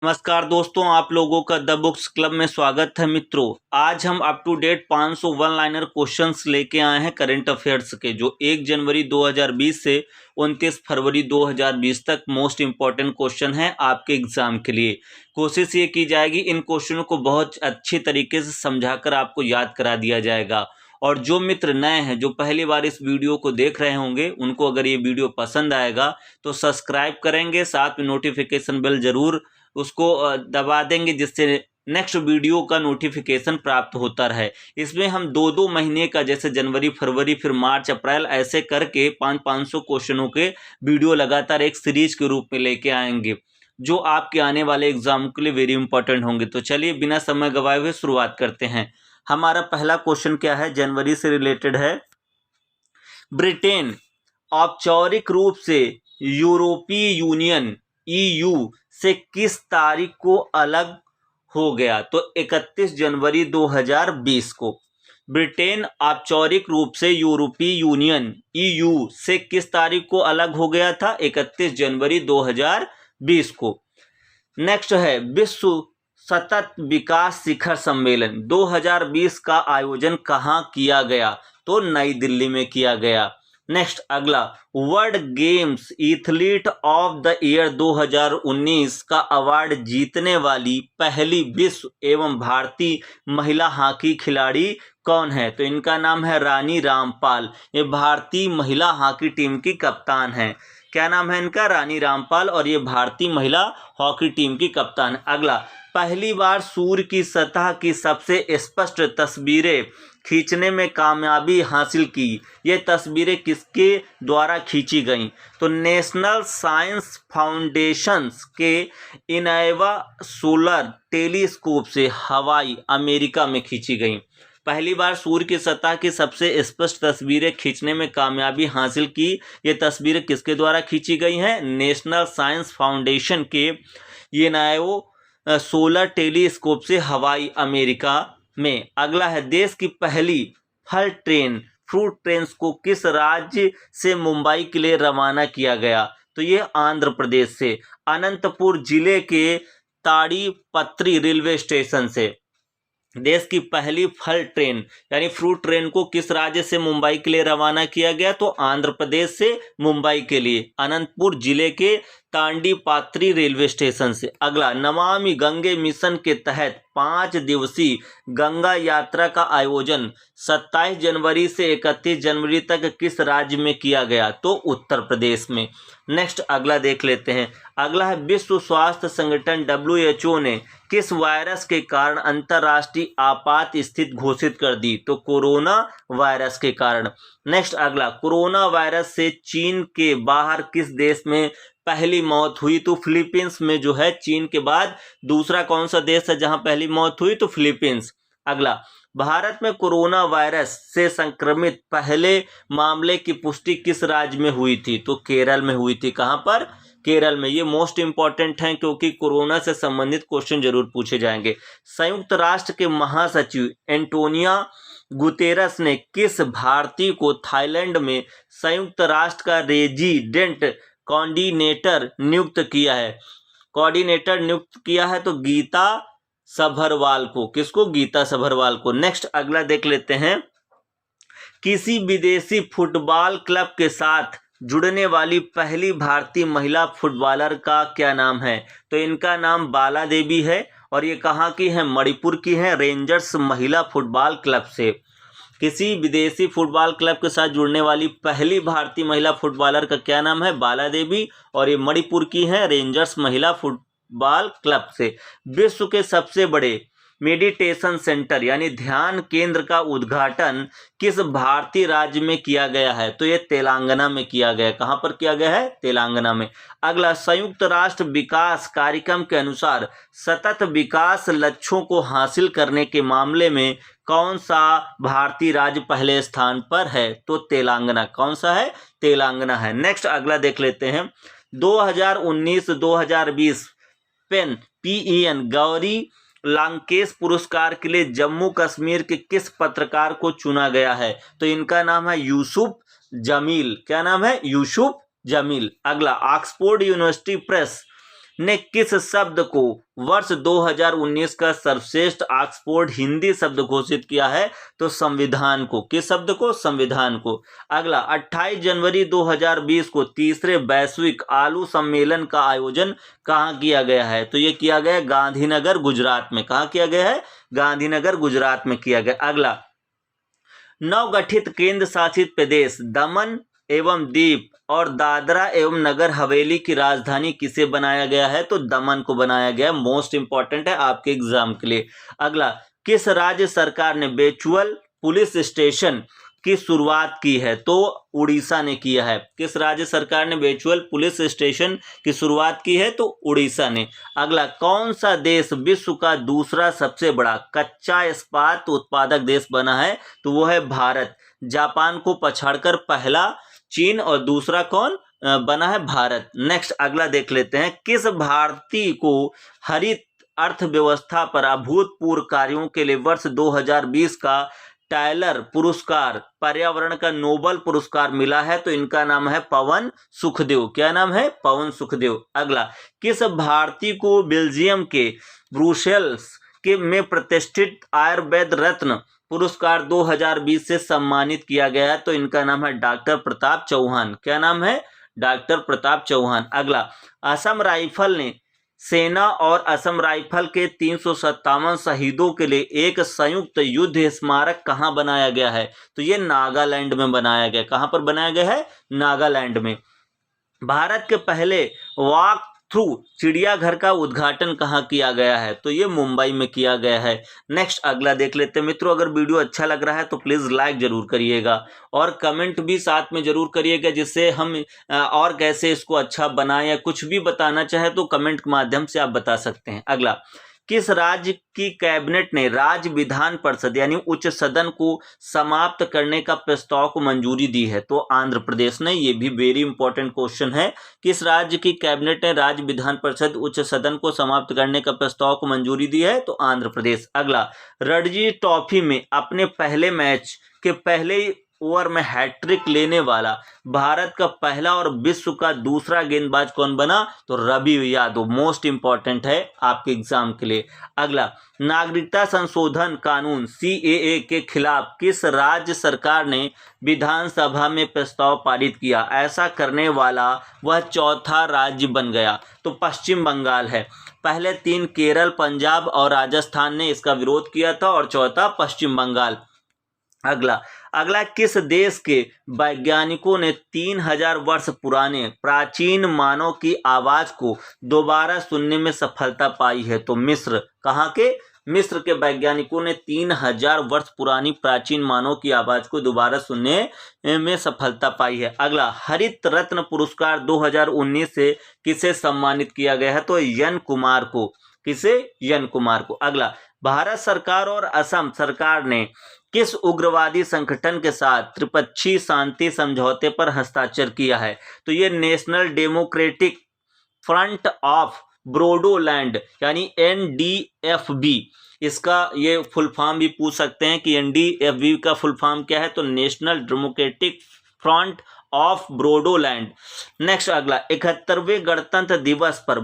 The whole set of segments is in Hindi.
नमस्कार दोस्तों, आप लोगों का द बुक्स क्लब में स्वागत है। मित्रों, आज हम up to date 500 one liner questions लेके आए हैं करंट अफेयर्स के, जो 1 जनवरी 2020 से 29 फरवरी 2020 तक मोस्ट इंपॉर्टेंट क्वेश्चन है आपके एग्जाम के लिए। कोशिश ये की जाएगी इन क्वेश्चनों को बहुत अच्छी तरीके से समझाकर आपको याद करा दिया जाएगा। और जो मित्र नए हैं, जो पहली बार इस वीडियो को देख रहे होंगे, उनको अगर ये वीडियो पसंद आएगा तो सब्सक्राइब करेंगे, साथ में नोटिफिकेशन बेल जरूर उसको दबा देंगे, जिससे नेक्स्ट वीडियो का नोटिफिकेशन प्राप्त होता रहे। इसमें हम 2-2 महीने का, जैसे जनवरी, फरवरी, फिर मार्च, अप्रैल, ऐसे करके 500 क्वेश्चनों के वीडियो लगातार एक सीरीज के रूप में लेके आएंगे, जो आपके आने वाले एग्जाम के लिए वेरी इंपॉर्टेंट होंगे। तो चलिए बिना समय गवाए हुए शुरुआत करते हैं। हमारा पहला क्वेश्चन क्या है, जनवरी से रिलेटेड है। ब्रिटेन औपचारिक रूप से यूरोपीय यूनियन EU से किस तारीख को अलग हो गया? तो 31 जनवरी 2020 को। ब्रिटेन औपचारिक रूप से यूरोपीय यूनियन EU से किस तारीख को अलग हो गया था? 31 जनवरी 2020 को। नेक्स्ट है, विश्व सतत विकास शिखर सम्मेलन 2020 का आयोजन कहाँ किया गया? तो नई दिल्ली में किया गया। नेक्स्ट अगला, world games athlete of the year 2019 का अवार्ड जीतने वाली पहली विश्व एवं भारतीय महिला हॉकी खिलाड़ी कौन है? तो इनका नाम है रानी रामपाल। ये भारतीय महिला हॉकी टीम की कप्तान है। क्या नाम है इनका? रानी रामपाल, और ये भारतीय महिला हॉकी टीम की कप्तान। अगला, पहली बार सूर्य की सतह की सबसे स्पष्ट तस्वीरें खींचने में कामयाबी हासिल की। ये तस्वीरें किसके द्वारा खींची गईं? तो नेशनल साइंस फाउंडेशन के इनोवा सोलर टेलीस्कोप से हवाई अमेरिका में खींची गईं। पहली बार सूर्य की सतह की सबसे स्पष्ट तस्वीरें खींचने में कामयाबी हासिल की। ये तस्वीरें किसके द्वारा खींची गई हैं? नेशनल साइंस फाउंडेशन के इनोवा सोलर टेलीस्कोप से हवाई अमेरिका में। अगला है, देश की पहली फल ट्रेन फ्रूट ट्रेन को किस राज्य से मुंबई के लिए रवाना किया गया? तो ये आंध्र प्रदेश से, अनंतपुर जिले के ताड़ीपत्री रेलवे स्टेशन से। देश की पहली फल ट्रेन यानी फ्रूट ट्रेन को किस राज्य से मुंबई के लिए रवाना किया गया? तो आंध्र प्रदेश से मुंबई के लिए, अनंतपुर जिले के तांडीपात्री रेलवे स्टेशन से। अगला, नमामि गंगे मिशन के तहत 5 दिवसीय गंगा यात्रा का आयोजन 27 जनवरी से 31 जनवरी तक किस राज्य में किया गया? तो उत्तर प्रदेश में। नेक्स्ट अगला देख लेते हैं। अगला है, विश्व स्वास्थ्य संगठन WHO ने किस वायरस के कारण अंतर्राष्ट्रीय आपात स्थिति घोषित कर दी? तो कोरोना वायरस के कारण। नेक्स्ट अगला, कोरोना वायरस से चीन के बाहर किस देश में पहली मौत हुई? तो फिलीपींस में जो है, चीन के बाद दूसरा कौन सा देश है जहां पहली मौत हुई? तो फिलीपींस। अगला, भारत में कोरोना वायरस से संक्रमित पहले मामले की पुष्टि किस राज्य में हुई थी? तो केरल में हुई थी। कहां पर? केरल में। ये मोस्ट इंपॉर्टेंट हैं क्योंकि कोरोना से संबंधित क्वेश्चन जरूर पूछे जाएंगे। संयुक्त राष्ट्र के महासचिव एंटोनियो गुतेरस ने किस भारतीय को थाईलैंड में संयुक्त राष्ट्र का रेजिडेंट कोऑर्डिनेटर नियुक्त किया है? कोऑर्डिनेटर नियुक्त किया है तो गीता सभरवाल को। किसको? गीता सभरवाल को। नेक्स्ट अगला देख लेते हैं। किसी विदेशी फुटबॉल क्लब के साथ जुड़ने वाली पहली भारतीय महिला फुटबॉलर का क्या नाम है? तो इनका नाम बाला देवी है, और ये कहाँ की है? मणिपुर की है, रेंजर्स महिला फुटबॉल क्लब से। किसी विदेशी फुटबॉल क्लब के साथ जुड़ने वाली पहली भारतीय महिला फुटबॉलर का क्या नाम है? बाला देवी, और ये मणिपुर की है, रेंजर्स महिला फुटबॉल क्लब से। विश्व के सबसे बड़े मेडिटेशन सेंटर यानी ध्यान केंद्र का उद्घाटन किस भारतीय राज्य में किया गया है? तो ये तेलंगाना में किया गया है। कहां पर किया गया है? तेलंगाना में। अगला, संयुक्त राष्ट्र विकास कार्यक्रम के अनुसार सतत विकास लक्ष्यों को हासिल करने के मामले में कौन सा भारतीय राज्य पहले स्थान पर है? तो तेलंगाना। कौन सा है? तेलंगाना है। नेक्स्ट अगला देख लेते हैं। 2019-2020 PEN गौरी लंकेश पुरस्कार के लिए जम्मू कश्मीर के किस पत्रकार को चुना गया है? तो इनका नाम है यूसुफ जमील। क्या नाम है? यूसुफ जमील। अगला, ऑक्सफोर्ड यूनिवर्सिटी प्रेस ने किस शब्द को वर्ष 2019 का सर्वश्रेष्ठ ऑक्सफोर्ड हिंदी शब्द घोषित किया है? तो संविधान को। किस शब्द को? संविधान को। अगला, 28 जनवरी 2020 को तीसरे वैश्विक आलू सम्मेलन का आयोजन कहाँ किया गया है? तो ये किया गया गांधीनगर, गुजरात में। कहाँ किया गया है? गांधीनगर, गुजरात में किया गया। अगला, नवगठित केंद्र शासित प्रदेश दमन एवं दीप और दादरा एवं नगर हवेली की राजधानी किसे बनाया गया है? तो दमन को बनाया गया। मोस्ट इंपॉर्टेंट है आपके एग्जाम के लिए। अगला, किस राज्य सरकार ने वर्चुअल पुलिस स्टेशन की शुरुआत की है? तो उड़ीसा ने किया है। किस राज्य सरकार ने वर्चुअल पुलिस स्टेशन की शुरुआत की है? तो उड़ीसा ने। अगला, कौन सा देश विश्व का दूसरा सबसे बड़ा कच्चा इस्पात उत्पादक देश बना है? तो वो है भारत। जापान को पछाड़कर पहला चीन और दूसरा कौन बना है? भारत। नेक्स्ट अगला देख लेते हैं, किस भारतीय को हरित अर्थव्यवस्था पर अभूतपूर्व कार्यों के लिए वर्ष 2020 का टायलर पुरस्कार, पर्यावरण का नोबेल पुरस्कार मिला है? तो इनका नाम है पवन सुखदेव। क्या नाम है? पवन सुखदेव। अगला, किस भारतीय को बेल्जियम के ब्रुसेल्स के में प्रतिष्ठित आयुर्वेद रत्न पुरस्कार 2020 से सम्मानित किया गया है? तो इनका नाम है डॉक्टर प्रताप चौहान। क्या नाम है? डॉक्टर प्रताप चौहान। अगला, असम राइफल ने सेना और असम राइफल के 357 शहीदों के लिए एक संयुक्त युद्ध स्मारक कहाँ बनाया गया है? तो ये नागालैंड में बनाया गया। कहाँ पर बनाया गया है? नागालैंड में। भारत के पहले वॉक थ्रू चिड़ियाघर का उद्घाटन कहाँ किया गया है? तो ये मुंबई में किया गया है। नेक्स्ट अगला देख लेते हैं मित्रों। अगर वीडियो अच्छा लग रहा है तो प्लीज़ लाइक जरूर करिएगा और कमेंट भी साथ में जरूर करिएगा, जिससे हम और कैसे इसको अच्छा बनाएं या कुछ भी बताना चाहे तो कमेंट के माध्यम से आप बता सकते हैं। अगला, किस राज्य की कैबिनेट ने राज्य विधान परिषद यानी उच्च सदन को समाप्त करने का प्रस्ताव को मंजूरी दी है? तो आंध्र प्रदेश ने। ये भी वेरी इंपॉर्टेंट क्वेश्चन है। किस राज्य की कैबिनेट ने राज्य विधान परिषद उच्च सदन को समाप्त करने का प्रस्ताव को मंजूरी दी है? तो आंध्र प्रदेश। अगला, रणजी ट्रॉफी में अपने पहले मैच के पहले ओवर में हैट्रिक लेने वाला भारत का पहला और विश्व का दूसरा गेंदबाज कौन बना? तो रवि यादव। मोस्ट इंपॉर्टेंट है आपके एग्जाम के लिए। अगला, नागरिकता संशोधन कानून CAA के खिलाफ किस राज्य सरकार ने विधानसभा में प्रस्ताव पारित किया? ऐसा करने वाला वह चौथा राज्य बन गया। तो पश्चिम बंगाल है। पहले 3 केरल, पंजाब और राजस्थान ने इसका विरोध किया था और चौथा पश्चिम बंगाल। अगला, किस देश के वैज्ञानिकों ने 3000 वर्ष पुराने प्राचीन मानव की आवाज को दोबारा सुनने में सफलता पाई है? तो मिस्र। कहाँ के? मिस्र के वैज्ञानिकों ने 3000 वर्ष पुरानी प्राचीन मानव की आवाज को दोबारा सुनने में सफलता पाई है। अगला, हरित रत्न पुरस्कार 2019 से किसे सम्मानित किया गया है? तो एन कुमार को। किसे? एन कुमार को। अगला, भारत सरकार और असम सरकार ने किस उग्रवादी संगठन के साथ त्रिपक्षीय शांति समझौते पर हस्ताक्षर किया है? तो ये नेशनल डेमोक्रेटिक फ्रंट ऑफ ब्रोडोलैंड यानी NDFB। इसका ये फुल फॉर्म भी पूछ सकते हैं कि NDFB का फुल फॉर्म क्या है? तो National Democratic Front of Bodoland. Next अगला, 71वें गणतंत्र दिवस पर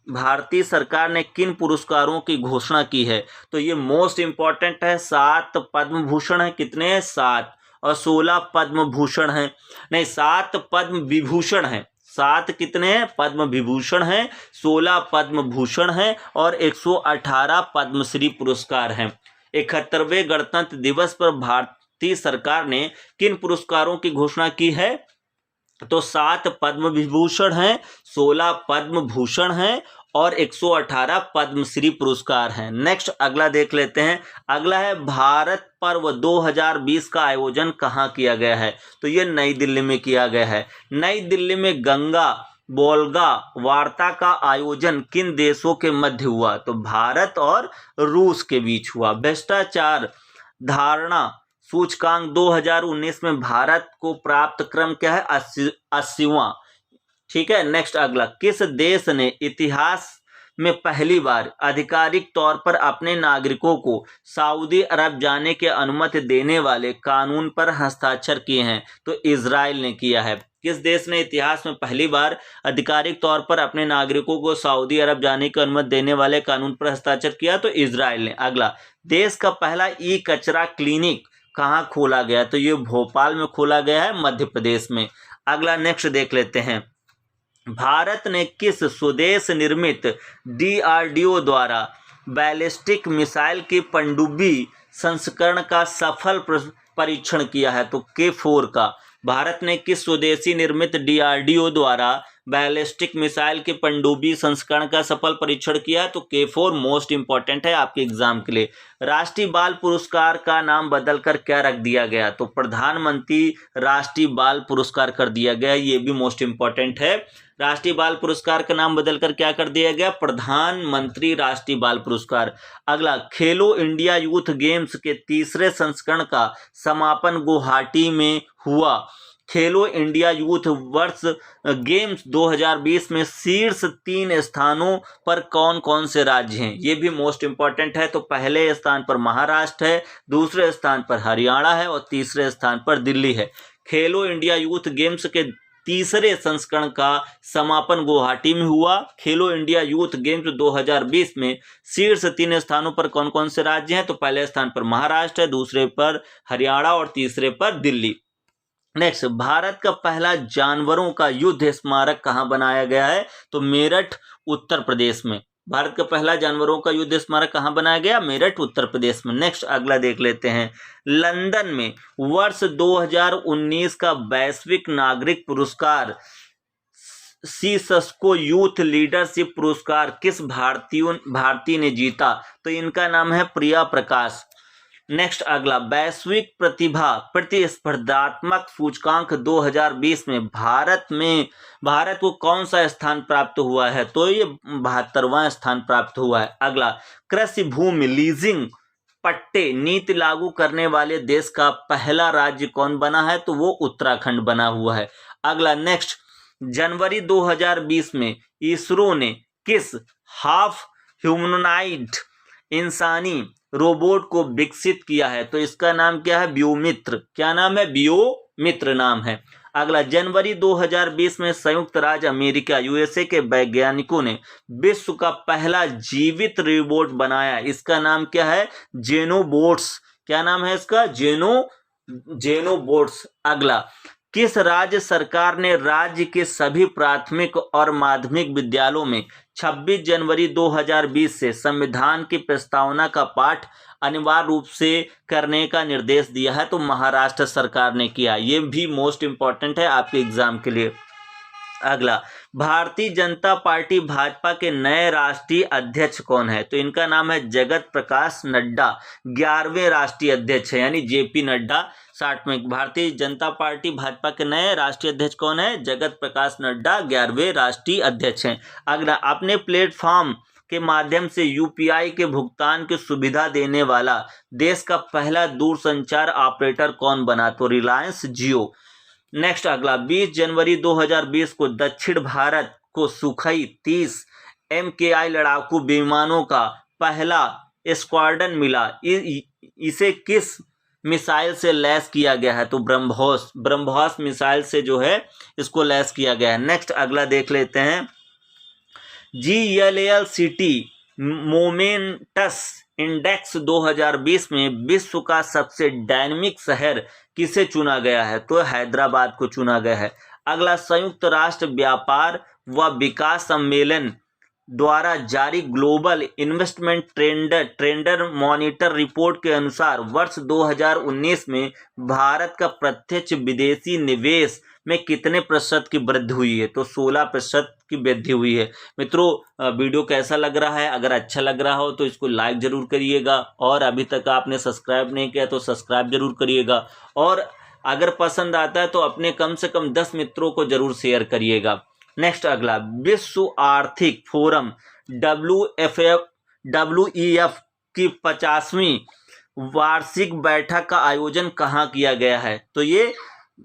भारतीय सरकार ने किन पुरस्कारों की घोषणा की है? तो ये मोस्ट इंपॉर्टेंट है। 7 पद्म भूषण है। कितने हैं? 7। और 16 पद्म भूषण है। नहीं, 7 पद्म विभूषण है। 7 कितने हैं? पद्म विभूषण हैं, 16 पद्म भूषण हैं और 118 पद्मश्री पुरस्कार हैं। 71वें गणतंत्र दिवस पर भारतीय सरकार ने किन पुरस्कारों की घोषणा की है? तो 7 पद्म विभूषण हैं, 16 पद्म भूषण हैं और 118 पद्मश्री पुरस्कार हैं। नेक्स्ट अगला देख लेते हैं। अगला है, भारत पर्व 2020 का आयोजन कहाँ किया गया है? तो ये नई दिल्ली में किया गया है। नई दिल्ली में गंगा वोल्गा वार्ता का आयोजन किन देशों के मध्य हुआ? तो भारत और रूस के बीच हुआ। भ्रष्टाचार धारणा सूचकांक 2019 में भारत को प्राप्त क्रम क्या है? 80वां। ठीक है। नेक्स्ट अगला, किस देश ने इतिहास में पहली बार आधिकारिक तौर पर अपने नागरिकों को सऊदी अरब जाने की अनुमति देने वाले कानून पर हस्ताक्षर किए हैं? तो इजराइल ने किया है। किस देश ने इतिहास में पहली बार आधिकारिक तौर पर अपने नागरिकों को सऊदी अरब जाने की अनुमति देने वाले कानून पर हस्ताक्षर किया? तो इजराइल ने। अगला, देश का पहला ई कचरा क्लिनिक कहाँ खोला गया? तो ये भोपाल में खोला गया है, मध्य प्रदेश में। अगला नेक्स्ट देख लेते हैं, भारत ने किस स्वदेश निर्मित DRDO द्वारा बैलिस्टिक मिसाइल की पनडुब्बी संस्करण का सफल परीक्षण किया है? तो K4 का। भारत ने किस स्वदेशी निर्मित DRDO द्वारा बैलिस्टिक मिसाइल के पनडुब्बी संस्करण का सफल परीक्षण किया है? तो K4 मोस्ट इंपॉर्टेंट है आपके एग्जाम के लिए। राष्ट्रीय बाल पुरस्कार का नाम बदलकर क्या रख दिया गया? तो प्रधानमंत्री राष्ट्रीय बाल पुरस्कार कर दिया गया, ये भी मोस्ट इंपॉर्टेंट है। राष्ट्रीय बाल पुरस्कार का नाम बदलकर क्या कर दिया गया? प्रधानमंत्री राष्ट्रीय बाल पुरस्कार। अगला, खेलो इंडिया यूथ गेम्स के तीसरे संस्करण का समापन गुवाहाटी में हुआ। खेलो इंडिया यूथ वर्ष गेम्स 2020 में शीर्ष 3 स्थानों पर कौन कौन से राज्य हैं? ये भी मोस्ट इंपॉर्टेंट है। तो पहले स्थान पर महाराष्ट्र है, दूसरे स्थान पर हरियाणा है और तीसरे स्थान पर दिल्ली है। खेलो इंडिया यूथ गेम्स के तीसरे संस्करण का समापन गुवाहाटी में हुआ। खेलो इंडिया यूथ गेम्स 2020 में शीर्ष 3 स्थानों पर कौन कौन से राज्य हैं? तो पहले स्थान पर महाराष्ट्र है, दूसरे पर हरियाणा और तीसरे पर दिल्ली। नेक्स्ट, भारत का पहला जानवरों का युद्ध स्मारक कहाँ बनाया गया है? तो मेरठ, उत्तर प्रदेश में। भारत का पहला जानवरों का युद्ध स्मारक कहाँ बनाया गया? मेरठ, उत्तर प्रदेश में। नेक्स्ट अगला देख लेते हैं, लंदन में वर्ष 2019 का वैश्विक नागरिक पुरस्कार सीसस्को यूथ लीडरशिप पुरस्कार किस भारतीय ने जीता? तो इनका नाम है प्रिया प्रकाश। नेक्स्ट अगला, वैश्विक प्रतिभा प्रतिस्पर्धात्मक सूचकांक 2020 में भारत को कौन सा स्थान प्राप्त हुआ है? तो ये 72वां स्थान प्राप्त हुआ है। अगला, कृषि भूमि लीजिंग पट्टे नीति लागू करने वाले देश का पहला राज्य कौन बना है? तो वो उत्तराखंड बना हुआ है। अगला नेक्स्ट, जनवरी 2020 में इसरो ने किस हाफ ह्यूमनॉइड इंसानी रोबोट को विकसित किया है? तो इसका नाम क्या है? व्योमित्र। क्या नाम है? व्योमित्र नाम है। अगला, जनवरी 2020 में संयुक्त राज्य अमेरिका USA के वैज्ञानिकों ने विश्व का पहला जीवित रोबोट बनाया। इसका नाम क्या है? जेनोबोट्स। क्या नाम है इसका? जेनोबोट्स। अगला, किस राज्य सरकार ने राज्य के सभी प्राथमिक और माध्यमिक विद्यालयों में 26 जनवरी 2020 से संविधान की प्रस्तावना का पाठ अनिवार्य रूप से करने का निर्देश दिया है? तो महाराष्ट्र सरकार ने किया। ये भी मोस्ट इंपॉर्टेंट है आपके एग्जाम के लिए। अगला, भारतीय जनता पार्टी भाजपा के नए राष्ट्रीय अध्यक्ष कौन है? तो इनका नाम है जगत प्रकाश नड्डा। 11वें राष्ट्रीय अध्यक्ष है, यानी JP नड्डा। 60 में भारतीय जनता पार्टी भाजपा के नए राष्ट्रीय अध्यक्ष कौन है? जगत प्रकाश नड्डा 11वें राष्ट्रीय अध्यक्ष हैं। अगला, अपने प्लेटफॉर्म के माध्यम से UPI के भुगतान की सुविधा देने वाला देश का पहला दूरसंचार ऑपरेटर कौन बना? तो रिलायंस जियो। नेक्स्ट अगला, 20 जनवरी 2020 को दक्षिण भारत को सुखोई 30 MKI लड़ाकू विमानों का पहला स्क्वाड्रन मिला। इसे किस मिसाइल से लैस किया गया है? तो ब्रह्मोस मिसाइल से जो है इसको लैस किया गया है। नेक्स्ट अगला देख लेते हैं, GLALCT मोमेंटस इंडेक्स 2020 में विश्व का सबसे डायनेमिक शहर किसे चुना गया है? तो हैदराबाद को चुना गया है। अगला, संयुक्त राष्ट्र व्यापार व विकास सम्मेलन द्वारा जारी global investment trender monitor report के अनुसार वर्ष 2019 में भारत का प्रत्यक्ष विदेशी निवेश में कितने प्रतिशत की वृद्धि हुई है? तो 16% की वृद्धि हुई है। मित्रों, वीडियो कैसा लग रहा है? अगर अच्छा लग रहा हो तो इसको लाइक जरूर करिएगा, और अभी तक आपने सब्सक्राइब नहीं किया तो सब्सक्राइब जरूर करिएगा, और अगर पसंद आता है तो अपने कम से कम 10 मित्रों को जरूर शेयर करिएगा। नेक्स्ट अगला, विश्व आर्थिक फोरम WEF की 50वीं वार्षिक बैठक का आयोजन कहाँ किया गया है? तो ये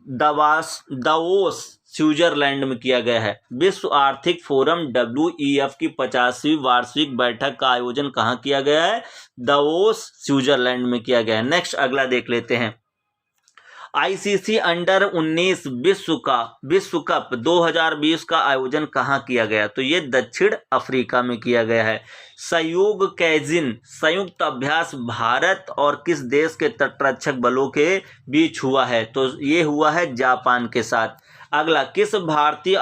दावोस स्विट्जरलैंड में किया गया है। विश्व आर्थिक फोरम WEF की 50वीं वार्षिक बैठक का आयोजन कहाँ किया गया है? दावोस स्विट्जरलैंड में किया गया है। नेक्स्ट अगला देख लेते हैं, आईसीसी अंडर 19 विश्व कप 2020 का आयोजन कहाँ किया गया? तो ये दक्षिण अफ्रीका में किया गया है। सहयोग कैजिन संयुक्त अभ्यास भारत और किस देश के तटरक्षक बलों के बीच हुआ है? तो ये हुआ है जापान के साथ। अगला, किस भारतीय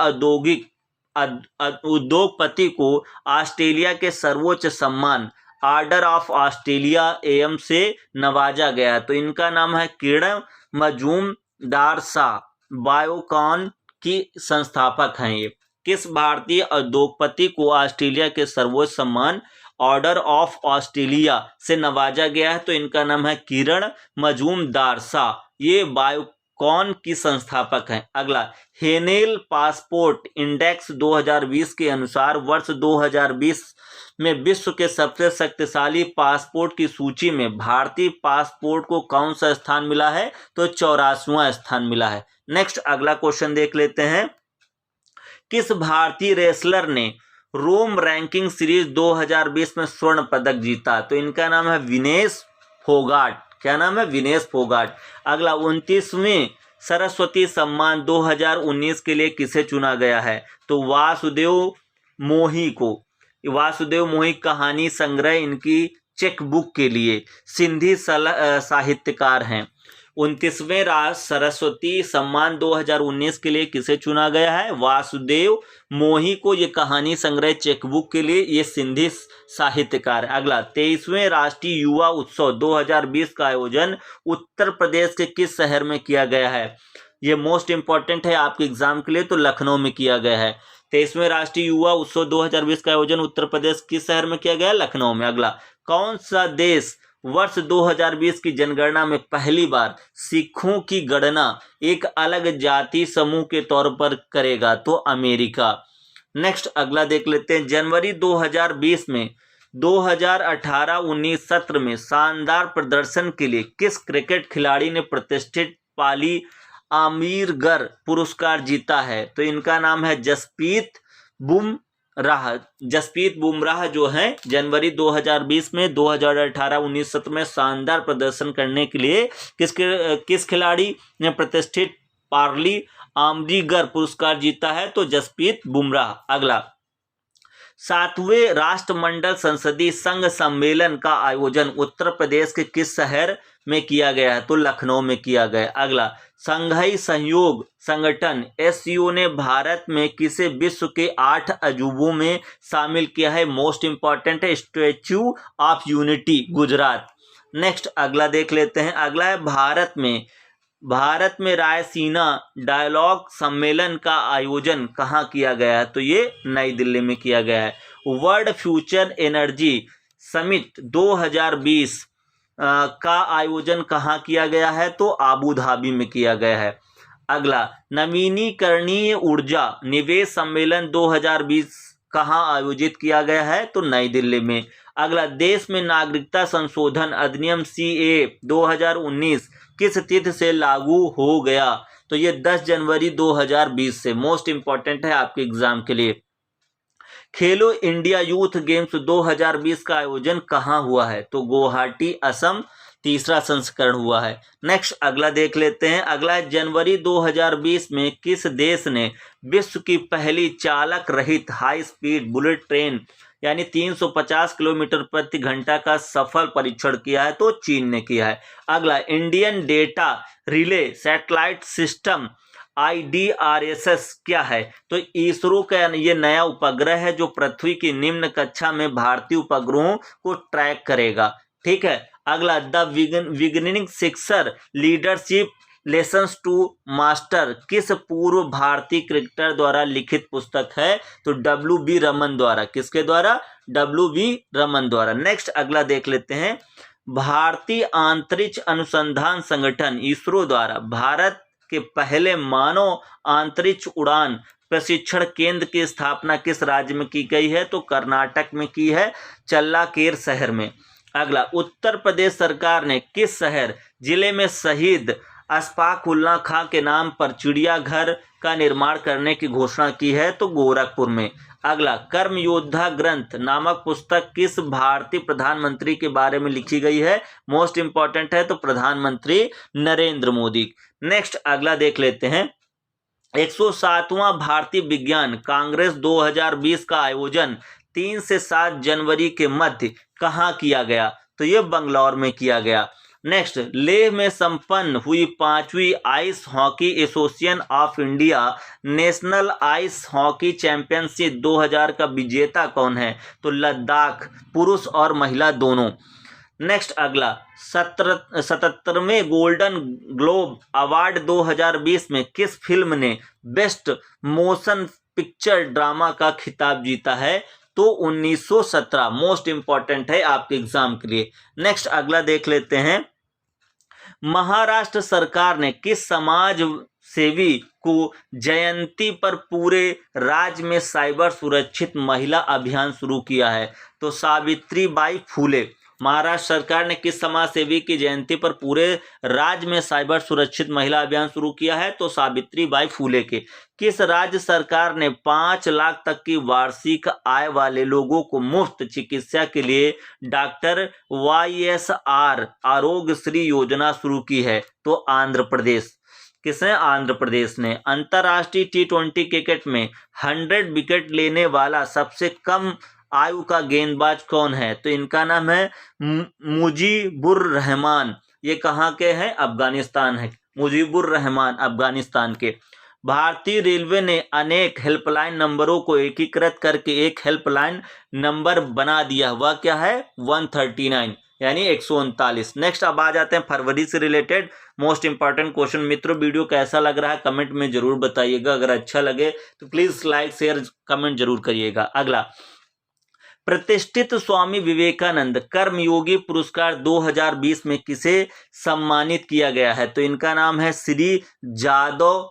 उद्योगपति को ऑस्ट्रेलिया के सर्वोच्च सम्मान ऑर्डर ऑफ ऑस्ट्रेलिया एम से नवाजा गया? तो इनका नाम है किरण मजूमदार शाह, बायोकॉन की संस्थापक हैं ये। किस भारतीय उद्योगपति को ऑस्ट्रेलिया के सर्वोच्च सम्मान ऑर्डर ऑफ ऑस्ट्रेलिया से नवाजा गया है? तो इनका नाम है किरण मजूमदार शाह, ये बायोकॉन की संस्थापक हैं। अगला, हेनेल पासपोर्ट इंडेक्स 2020 के अनुसार वर्ष 2020 में विश्व के सबसे शक्तिशाली पासपोर्ट की सूची में भारतीय पासपोर्ट को कौन सा स्थान मिला है? तो 84वां स्थान मिला है। नेक्स्ट अगला क्वेश्चन देख लेते हैं। किस भारतीय रेसलर ने रोम रैंकिंग सीरीज 2020 में स्वर्ण पदक जीता? तो इनका नाम है विनेश फोगाट। क्या नाम है? विनेश फोगाट। अगला, 29वें सरस्वती सम्मान 2019 के लिए किसे चुना गया है? तो वासुदेव मोही को। वासुदेव मोही कहानी संग्रह इनकी चेक बुक के लिए सिंधी साहित्यकार हैं। 29वें सरस्वती सम्मान 2019 के लिए किसे चुना गया है? वासुदेव मोही को। ये कहानी संग्रह चेकबुक के लिए ये सिंधी साहित्यकार। अगला, 23वें राष्ट्रीय युवा उत्सव 2020 का आयोजन उत्तर प्रदेश के किस शहर में किया गया है? ये मोस्ट इंपॉर्टेंट है आपके एग्जाम के लिए, तो लखनऊ में किया गया है। 23वें राष्ट्रीय युवा उत्सव 2020 का आयोजन उत्तर प्रदेश किस शहर में किया गया? लखनऊ में। अगला, कौन सा देश वर्ष 2020 की जनगणना में पहली बार सिखों की गणना एक अलग जाति समूह के तौर पर करेगा? तो अमेरिका। नेक्स्ट अगला देख लेते हैं। जनवरी 2020 में 2018-19 सत्र में शानदार प्रदर्शन के लिए किस क्रिकेट खिलाड़ी ने प्रतिष्ठित पाली आमिरगर पुरस्कार जीता है? तो इनका नाम है जसप्रीत बुमराह। जसप्रीत बुमराह जो हैं जनवरी 2020 में 2018-19 सत्र में शानदार प्रदर्शन करने के लिए किस खिलाड़ी ने प्रतिष्ठित पार्ली आमरीगर पुरस्कार जीता है? तो जसप्रीत बुमराह। अगला, 7वें राष्ट्रमंडल संसदीय संघ सम्मेलन का आयोजन उत्तर प्रदेश के किस शहर में किया गया है? तो लखनऊ में किया गया। अगला, संघाई सहयोग संगठन एससीओ ने भारत में किसे विश्व के 8 अजूबों में शामिल किया है? मोस्ट इंपॉर्टेंट है statue of unity, Gujarat. Next अगला देख लेते हैं। अगला है, भारत में रायसीना डायलॉग सम्मेलन का आयोजन कहाँ किया गया है? तो ये नई दिल्ली में किया गया है। वर्ल्ड फ्यूचर एनर्जी समिट 2020 का आयोजन कहाँ किया गया है? तो आबू धाबी में किया गया है। अगला, नवीनीकरणीय ऊर्जा निवेश सम्मेलन 2020 कहाँ आयोजित किया गया है? तो नई दिल्ली में। अगला, देश में नागरिकता संशोधन अधिनियम CAA 2019 किस तिथि से लागू हो गया? तो ये 10 जनवरी 2020 से। मोस्ट इंपॉर्टेंट है आपके एग्जाम के लिए। खेलो इंडिया यूथ गेम्स 2020 का आयोजन कहाँ हुआ है? तो गुवाहाटी, असम, तीसरा संस्करण हुआ है। नेक्स्ट अगला देख लेते हैं। अगला, जनवरी 2020 में किस देश ने विश्व की पहली चालक रहित हाई स्पीड बुलेट ट्रेन यानी 350 किलोमीटर प्रति घंटा का सफल परीक्षण किया है? तो चीन ने किया है। अगला, Indian data relay satellite system IDRSS क्या है? तो इसरो का ये नया उपग्रह है जो पृथ्वी की निम्न कक्षा में भारतीय उपग्रहों को ट्रैक करेगा। ठीक है। अगला, the beginning sixer leadership lessons to master किस पूर्व भारतीय क्रिकेटर द्वारा लिखित पुस्तक है? तो WB रमन द्वारा। किसके द्वारा? WB रमन द्वारा। नेक्स्ट अगला देख लेते हैं। भारतीय अंतरिक्ष अनुसंधान संगठन इसरो द्वारा भारत के पहले मानव अंतरिक्ष उड़ान प्रशिक्षण केंद्र की स्थापना किस राज्य में की गई है? तो कर्नाटक में की है, चल्लाकेर शहर में। अगला, उत्तर प्रदेश सरकार ने किस शहर जिले में शहीद अशफाक उल्लाह खां के नाम पर चिड़ियाघर का निर्माण करने की घोषणा की है? तो गोरखपुर में। अगला, कर्म योद्धा ग्रंथ नामक पुस्तक किस भारतीय प्रधानमंत्री के बारे में लिखी गई है? मोस्ट इंपॉर्टेंट है, तो प्रधानमंत्री नरेंद्र मोदी। नेक्स्ट अगला देख लेते हैं। 107वां भारतीय विज्ञान कांग्रेस 2020 का आयोजन 3 से 7 जनवरी के मध्य कहाँ किया गया? तो ये बंगलौर में किया गया। नेक्स्ट, लेह में संपन्न हुई 5वीं Ice Hockey Association of India National Ice Hockey Championship 2000 का विजेता कौन है? तो लद्दाख, पुरुष और महिला दोनों। नेक्स्ट अगला, 77वें गोल्डन ग्लोब अवार्ड 2020 में किस फिल्म ने बेस्ट मोशन पिक्चर ड्रामा का खिताब जीता है? तो 1917। मोस्ट इंपॉर्टेंट है आपके एग्जाम के लिए। नेक्स्ट अगला देख लेते हैं। महाराष्ट्र सरकार ने किस समाज सेवी को जयंती पर पूरे राज्य में साइबर सुरक्षित महिला अभियान शुरू किया है? तो सावित्रीबाई फूले। महाराष्ट्र सरकार ने किस समाज सेवी की जयंती पर पूरे राज्य में साइबर सुरक्षित महिला अभियान शुरू किया है? तो सावित्रीबाई फूले के। किस राज्य सरकार ने 5 लाख तक की वार्षिक आय वाले लोगों को मुफ्त चिकित्सा के लिए डॉक्टर YSR आरोग्यश्री योजना शुरू की है? तो आंध्र प्रदेश। किसने? आंध्र प्रदेश ने। अंतर्राष्ट्रीय T20 क्रिकेट में 100 विकेट लेने वाला सबसे कम आयु का गेंदबाज कौन है? तो इनका नाम है मुजीबुर रहमान। ये कहाँ के हैं? अफगानिस्तान है। मुजीबुर रहमान अफगानिस्तान के। भारतीय रेलवे ने अनेक हेल्पलाइन नंबरों को एकीकृत करके एक हेल्पलाइन नंबर बना दिया। वह क्या है? 139 यानी 139। नेक्स्ट अब आ जाते हैं फरवरी से रिलेटेड मोस्ट इंपॉर्टेंट क्वेश्चन। मित्रों, वीडियो कैसा लग रहा है कमेंट में जरूर बताइएगा। अगर अच्छा लगे तो प्लीज लाइक शेयर कमेंट जरूर करिएगा। अगला, प्रतिष्ठित स्वामी विवेकानंद कर्मयोगी पुरस्कार 2020 में किसे सम्मानित किया गया है? तो इनका नाम है श्री जादव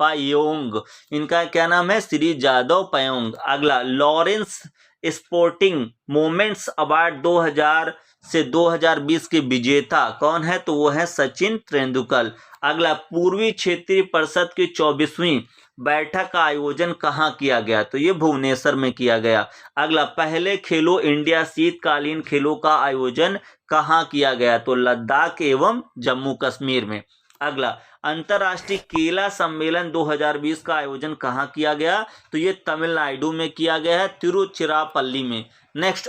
पायोंग। इनका क्या नाम है? श्री जादव पायोंग। अगला, लॉरेंस स्पोर्टिंग मोमेंट्स अवार्ड 2000 से 2020 के विजेता कौन है? तो वो है सचिन तेंदुलकर। अगला, पूर्वी क्षेत्रीय परिषद की 24वीं बैठक का आयोजन कहाँ किया गया? तो ये भुवनेश्वर में किया गया। अगला, पहले खेलो इंडिया शीतकालीन खेलों का आयोजन कहाँ किया गया? तो लद्दाख एवं जम्मू कश्मीर में। अगला, अंतर्राष्ट्रीय केला सम्मेलन 2020 का आयोजन कहाँ किया गया? तो ये तमिलनाडु में किया गया है, तिरुचिरापल्ली में। नेक्स्ट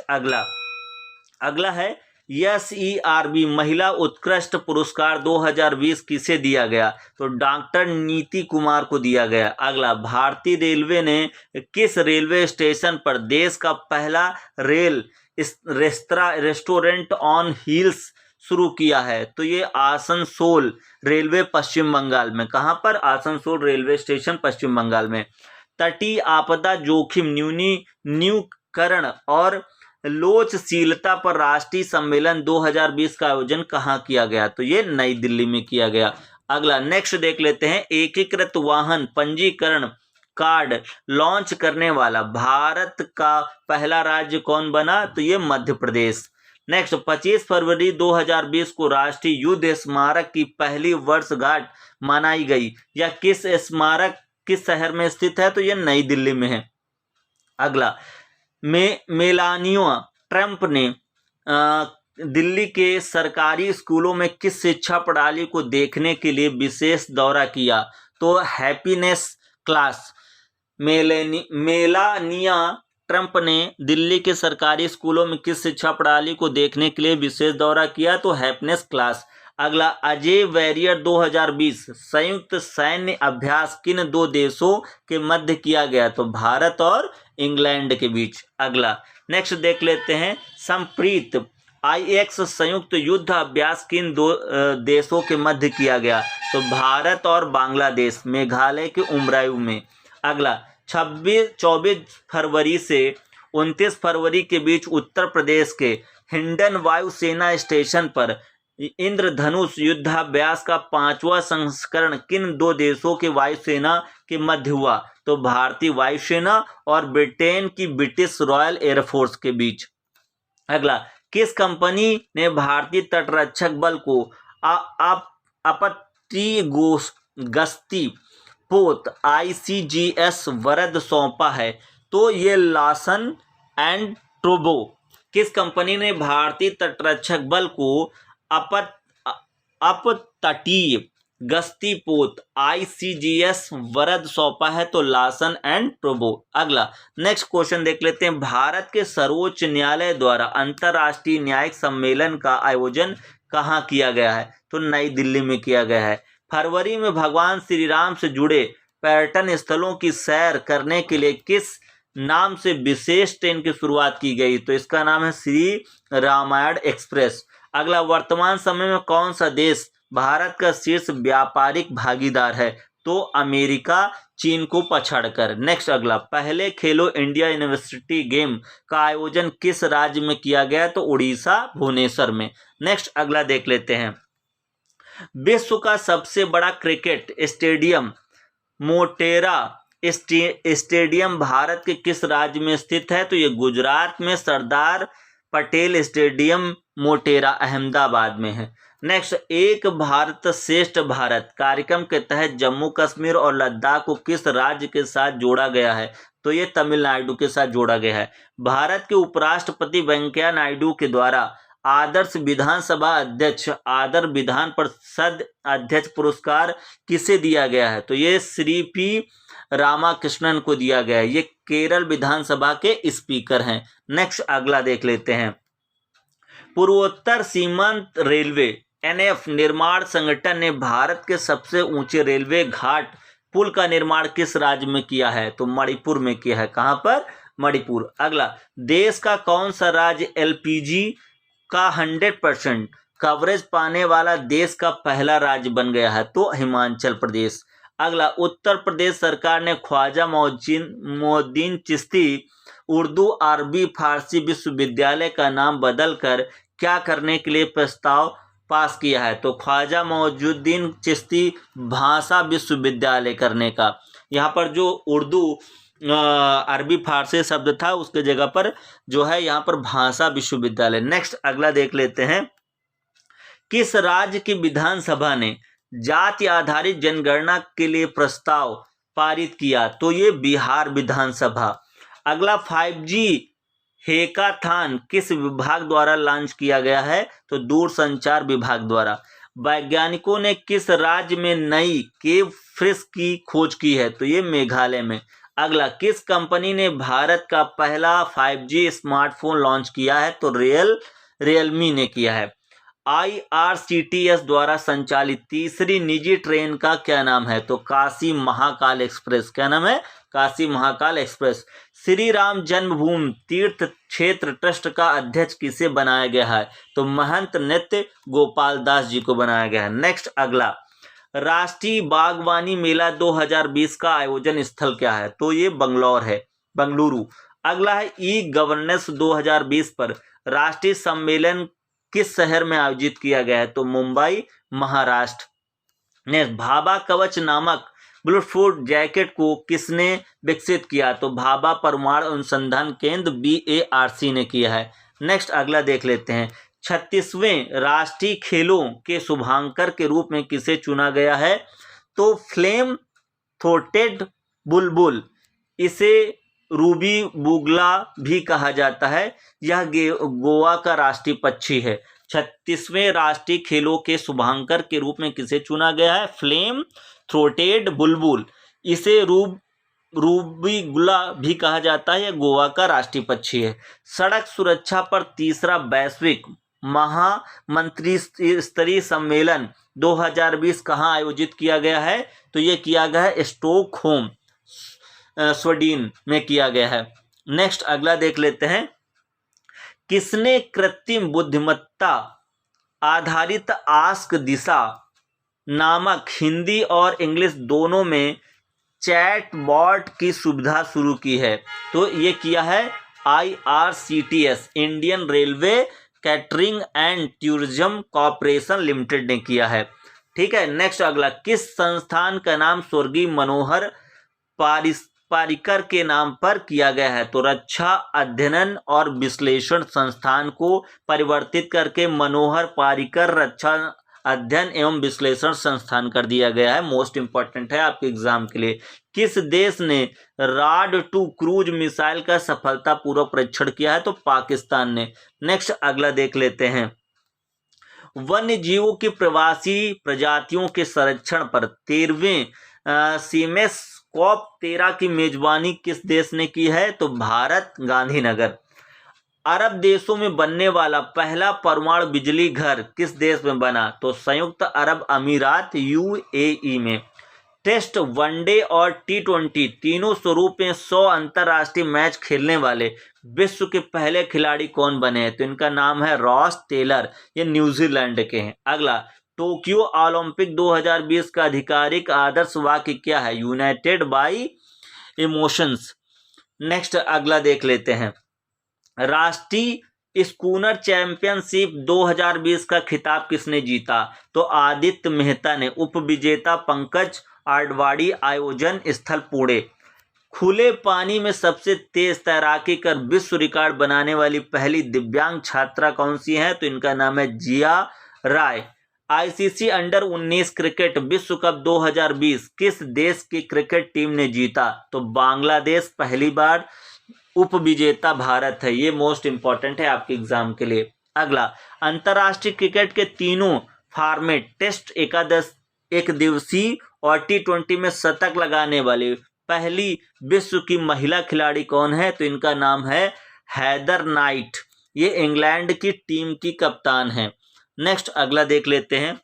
अगला है SERB महिला उत्कृष्ट पुरस्कार 2020 किसे दिया गया? तो डॉक्टर नीति कुमार को दिया गया। अगला, भारतीय रेलवे ने किस रेलवे स्टेशन पर देश का पहला रेस्टोरेंट ऑन व्हील्स शुरू किया है? तो ये आसनसोल रेलवे पश्चिम बंगाल में। कहाँ पर? आसनसोल रेलवे स्टेशन पश्चिम बंगाल में। तटीय आपदा जोखिम न्यूनीकरण और लोचशीलता पर राष्ट्रीय सम्मेलन 2020 का आयोजन कहाँ किया गया? तो ये नई दिल्ली में किया गया। अगला, नेक्स्ट देख लेते हैं। एकीकृत वाहन पंजीकरण कार्ड लॉन्च करने वाला भारत का पहला राज्य कौन बना? तो ये मध्य प्रदेश। नेक्स्ट, 25 फरवरी 2020 को राष्ट्रीय युद्ध स्मारक की पहली वर्षगांठ मनाई गई। या किस स्मारक किस शहर में स्थित है? तो ये नई दिल्ली में है। अगला, मेलानिया ट्रंप ने दिल्ली के सरकारी स्कूलों में किस शिक्षा प्रणाली को देखने के लिए विशेष दौरा किया? तो हैप्पीनेस क्लास। मेलानिया ट्रंप ने दिल्ली के सरकारी स्कूलों में किस शिक्षा प्रणाली को देखने के लिए विशेष दौरा किया? तो हैप्पीनेस क्लास। अगला, अजय वॉरियर 2020 संयुक्त सैन्य अभ्यास किन 2 देशों के मध्य किया गया? तो भारत और इंग्लैंड के बीच। अगला, नेक्स्ट देख लेते हैं। संप्रीत IX संयुक्त युद्ध अभ्यास किन 2 देशों के मध्य किया गया? तो भारत और बांग्लादेश, मेघालय के उमराइव में। अगला, 24 फरवरी से 29 फरवरी के बीच उत्तर प्रदेश के हिंडन वायुसेना स्टेशन पर इंद्रधनुष युद्धाभ्यास का 5वां संस्करण किन 2 देशों के वायुसेना के मध्य हुआ? तो भारतीय वायुसेना और ब्रिटेन की ब्रिटिश रॉयल एयरफोर्स के बीच। अगला, किस कंपनी ने भारतीय तटरक्षक बल को गस्ती पोत ICGS वरद सौंपा है? तो ये लार्सन एंड टूब्रो। किस कंपनी ने भारतीय तटरक्षक बल को अपतटीय गश्ती पोत ICGS वरद सौंपा है? तो लार्सन एंड टूब्रो। अगला नेक्स्ट क्वेश्चन देख लेते हैं। भारत के सर्वोच्च न्यायालय द्वारा अंतर्राष्ट्रीय न्यायिक सम्मेलन का आयोजन कहाँ किया गया है? तो नई दिल्ली में किया गया है। फरवरी में भगवान श्री राम से जुड़े पर्यटन स्थलों की सैर करने के लिए किस नाम से विशेष ट्रेन की शुरुआत की गई? तो इसका नाम है श्री रामायण एक्सप्रेस। अगला, वर्तमान समय में कौन सा देश भारत का शीर्ष व्यापारिक भागीदार है? तो अमेरिका चीन को पछाड़कर। नेक्स्ट अगला, पहले खेलो इंडिया यूनिवर्सिटी गेम का आयोजन किस राज्य में किया गया? तो उड़ीसा भुवनेश्वर में। नेक्स्ट अगला देख लेते हैं। विश्व का सबसे बड़ा cricket stadium Motera stadium Bharat के किस राज्य में स्थित है? तो ये गुजरात में सरदार पटेल स्टेडियम मोटेरा अहमदाबाद में है। नेक्स्ट, एक भारत श्रेष्ठ भारत कार्यक्रम के तहत जम्मू कश्मीर और लद्दाख को किस राज्य के साथ जोड़ा गया है? तो ये तमिलनाडु के साथ जोड़ा गया है। भारत के उपराष्ट्रपति वेंकैया नायडू के द्वारा आदर्श विधानसभा अध्यक्ष आदर विधान परिषद अध्यक्ष पुरस्कार किसे दिया गया है? तो ये श्री पी रामाकृष्णन को दिया गया है। ये केरल विधानसभा के स्पीकर हैं। नेक्स्ट अगला देख लेते हैं। पूर्वोत्तर सीमांत रेलवे NF निर्माण संगठन ने भारत के सबसे ऊंचे रेलवे घाट पुल का निर्माण किस राज्य में किया है? तो मणिपुर में किया है। कहां पर? मणिपुर। अगला, देश का कौन सा राज्य LPG का 100% कवरेज पाने वाला देश का पहला राज्य बन गया है? तो हिमाचल प्रदेश। अगला, उत्तर प्रदेश सरकार ने ख्वाजा मोइनुद्दीन चिश्ती उर्दू अरबी फारसी विश्वविद्यालय का नाम बदलकर क्या करने के लिए प्रस्ताव पास किया है? तो ख्वाजा मोइनुद्दीन चिश्ती भाषा विश्वविद्यालय करने का। यहाँ पर जो उर्दू अरबी फारसी शब्द था उसके जगह पर जो है यहाँ पर भाषा विश्वविद्यालय। नेक्स्ट अगला देख लेते हैं। किस राज्य की विधानसभा ने जाति आधारित जनगणना के लिए प्रस्ताव पारित किया? तो ये बिहार विधानसभा। अगला, 5G हैकाथॉन किस विभाग द्वारा लॉन्च किया गया है? तो दूरसंचार विभाग द्वारा। वैज्ञानिकों ने किस राज्य में नई केव फिश की खोज की है? तो ये मेघालय में। अगला, किस कंपनी ने भारत का पहला 5G स्मार्टफोन लॉन्च किया है? तो रियलमी ने किया है। IRCTS द्वारा संचालित तीसरी निजी ट्रेन का क्या नाम है? तो काशी महाकाल एक्सप्रेस। क्या नाम है? काशी महाकाल एक्सप्रेस। श्री राम जन्मभूमि तीर्थ क्षेत्र ट्रस्ट का अध्यक्ष किसे बनाया गया है? तो महंत नृत्य गोपाल दास जी को बनाया गया है। नेक्स्ट अगला, राष्ट्रीय बागवानी मेला 2020 का आयोजन स्थल क्या है? तो ये बंगलुरु। अगला है, ई-गवर्नेंस 2020 पर राष्ट्रीय सम्मेलन किस शहर में आयोजित किया गया है? तो मुंबई महाराष्ट्र। नेक्स्ट, भाभा कवच नामक ब्लूटूथ जैकेट को किसने विकसित किया? तो भाभा परमाणु अनुसंधान केंद्र BARC ने किया है। नेक्स्ट अगला देख लेते हैं। 36वें राष्ट्रीय खेलों के शुभांकर के रूप में किसे चुना गया है? तो फ्लेम थ्रोटेड बुलबुल, इसे रूबी बुगला भी कहा जाता है। यह गोवा का राष्ट्रीय पक्षी है। 36वें राष्ट्रीय खेलों के शुभांकर के रूप में किसे चुना गया है? फ्लेम थ्रोटेड बुलबुल, इसे रूबीगुला भी कहा जाता है। यह गोवा का राष्ट्रीय पक्षी है। सड़क सुरक्षा पर तीसरा वैश्विक महामंत्री स्तरीय सम्मेलन 2020 कहाँ आयोजित किया गया है? तो ये किया गया है स्टॉकहोम स्वीडन में किया गया है। नेक्स्ट अगला देख लेते हैं। किसने कृत्रिम बुद्धिमत्ता आधारित आस्क दिशा नामक हिंदी और इंग्लिश दोनों में चैट बॉट की सुविधा शुरू की है? तो ये किया है IRCTS Indian railway catering and tourism corporation limited ने किया है। ठीक है। नेक्स्ट अगला, किस संस्थान का नाम स्वर्गीय मनोहर पारिकर के नाम पर किया गया है? तो रक्षा अध्ययन और विश्लेषण संस्थान को परिवर्तित करके मनोहर पारिकर रक्षा अध्ययन एवं विश्लेषण संस्थान कर दिया गया है। मोस्ट इंपॉर्टेंट है आपके एग्जाम के लिए। किस देश ने राड टू क्रूज मिसाइल का सफलतापूर्वक परीक्षण किया है? तो पाकिस्तान ने। नेक्स्ट अगला देख लेते हैं। वन्य जीवों की प्रवासी प्रजातियों के संरक्षण पर 13वें सीमेस COP13 की मेजबानी किस देश ने की है? तो भारत, गांधीनगर। अरब देशों में बनने वाला पहला परमाणु बिजली घर किस देश में बना? तो संयुक्त अरब अमीरात, UAE में। टेस्ट, वनडे और T20 तीनों स्वरूप में 100 अंतर्राष्ट्रीय मैच खेलने वाले विश्व के पहले खिलाड़ी कौन बने हैं? तो इनका नाम है रॉस टेलर, ये न्यूजीलैंड के हैं। अगला, टोक्यो ओलंपिक 2020 का आधिकारिक आदर्श वाक्य क्या है? United bye emotions. नेक्स्ट अगला देख लेते हैं। राष्ट्रीय स्कूनर चैंपियनशिप 2020 का खिताब किसने जीता? तो आदित्य मेहता ने। उपविजेता पंकज आडवाणी। आयोजन स्थल पुणे। खुले पानी में सबसे तेज तैराकी कर विश्व रिकॉर्ड बनाने वाली पहली दिव्यांग छात्रा कौन सी है? तो इनका नाम है जिया राय। ICC अंडर 19 क्रिकेट विश्व कप 2020 किस देश की क्रिकेट टीम ने जीता? तो बांग्लादेश पहली बार। उपविजेता भारत है। ये मोस्ट इंपॉर्टेंट है आपके एग्जाम के लिए। अगला, अंतर्राष्ट्रीय क्रिकेट के तीनों फॉर्मेट टेस्ट, एकादश, एक दिवसीय और T20 में शतक लगाने वाली पहली विश्व की महिला खिलाड़ी कौन है? तो इनका नाम है हैदर नाइट। ये इंग्लैंड की टीम की कप्तान है। नेक्स्ट अगला देख लेते हैं।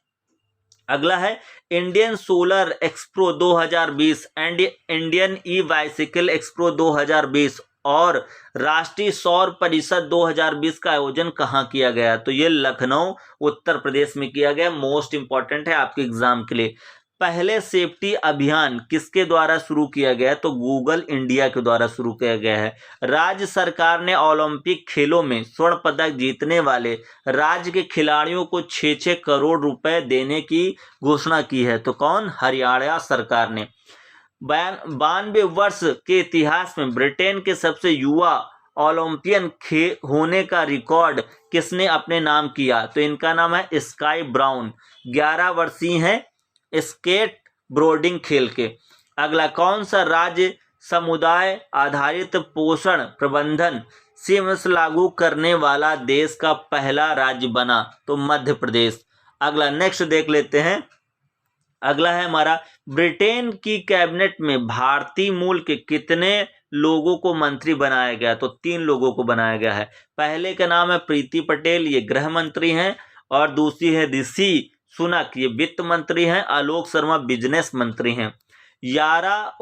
अगला है Indian solar expo 2020 and Indian E bicycle expo 2020 और राष्ट्रीय सौर परिषद 2020 का आयोजन कहाँ किया गया? तो ये लखनऊ, उत्तर प्रदेश में किया गया। मोस्ट इंपॉर्टेंट है आपके एग्जाम के लिए। पहले सेफ्टी अभियान किसके द्वारा शुरू किया गया? तो गूगल इंडिया के द्वारा शुरू किया गया है। राज्य सरकार ने ओलंपिक खेलों में स्वर्ण पदक जीतने वाले राज्य के खिलाड़ियों को 6-6 करोड़ रुपए देने की घोषणा की है। तो कौन? हरियाणा सरकार ने। 92 वर्ष के इतिहास में ब्रिटेन के सबसे युवा ओलंपियन होने का रिकॉर्ड किसने अपने नाम किया? तो इनका नाम है स्काई ब्राउन। 11 वर्षीय हैं स्केट बोर्डिंग खेल के। अगला, कौन सा राज्य समुदाय आधारित पोषण प्रबंधन सीएमएस लागू करने वाला देश का पहला राज्य बना? तो मध्य प्रदेश। अगला नेक्स्ट देख लेते हैं। अगला है हमारा, ब्रिटेन की कैबिनेट में भारतीय मूल के कितने लोगों को मंत्री बनाया गया? तो 3 लोगों को बनाया गया है। पहले का नाम है प्रीति पटेल, ये गृह मंत्री हैं, और दूसरी है ऋषि सुनक, ये वित्त मंत्री हैं। आलोक शर्मा बिजनेस मंत्री हैं। यारा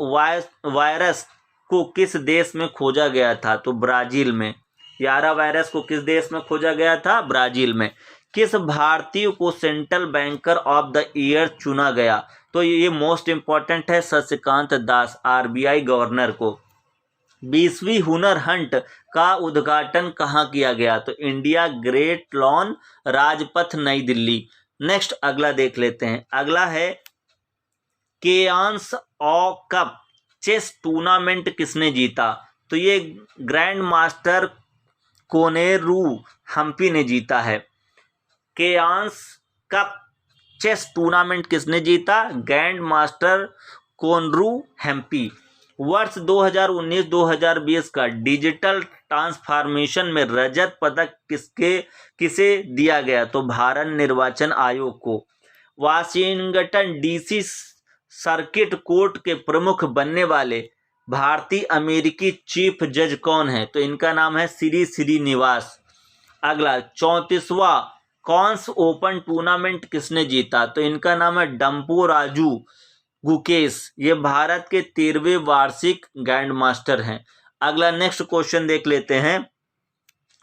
वायरस को किस देश में खोजा गया था? तो ब्राजील में। यारा वायरस को किस देश में खोजा गया था? ब्राजील में। किस भारतीय को central banker of the year चुना गया? तो ये मोस्ट इंपॉर्टेंट है, शशिकांत दास, RBI गवर्नर को। 20वीं हुनर हंट का उद्घाटन कहाँ किया गया? तो इंडिया ग्रेट लॉन, राजपथ, नई दिल्ली। नेक्स्ट अगला देख लेते हैं। अगला है केयन्स कप चेस टूर्नामेंट किसने जीता? तो ये ग्रैंड मास्टर कोनेरू हम्पी ने जीता है। केयन्स कप चेस टूर्नामेंट किसने जीता? Grand master Koneru Humpy. वर्ष 2019-2020 का डिजिटल ट्रांसफॉर्मेशन में रजत पदक किसे दिया गया? तो भारत निर्वाचन आयोग को। वाशिंगटन DC सर्किट कोर्ट के प्रमुख बनने वाले भारतीय अमेरिकी चीफ जज कौन है? तो इनका नाम है श्री श्रीनिवास। अगला, 34वां कॉन्स ओपन टूर्नामेंट किसने जीता? तो इनका नाम है डंपो राजू गुकेश, ये भारत के 13वें वार्षिक ग्रैंड मास्टर हैं। अगला नेक्स्ट क्वेश्चन देख लेते हैं।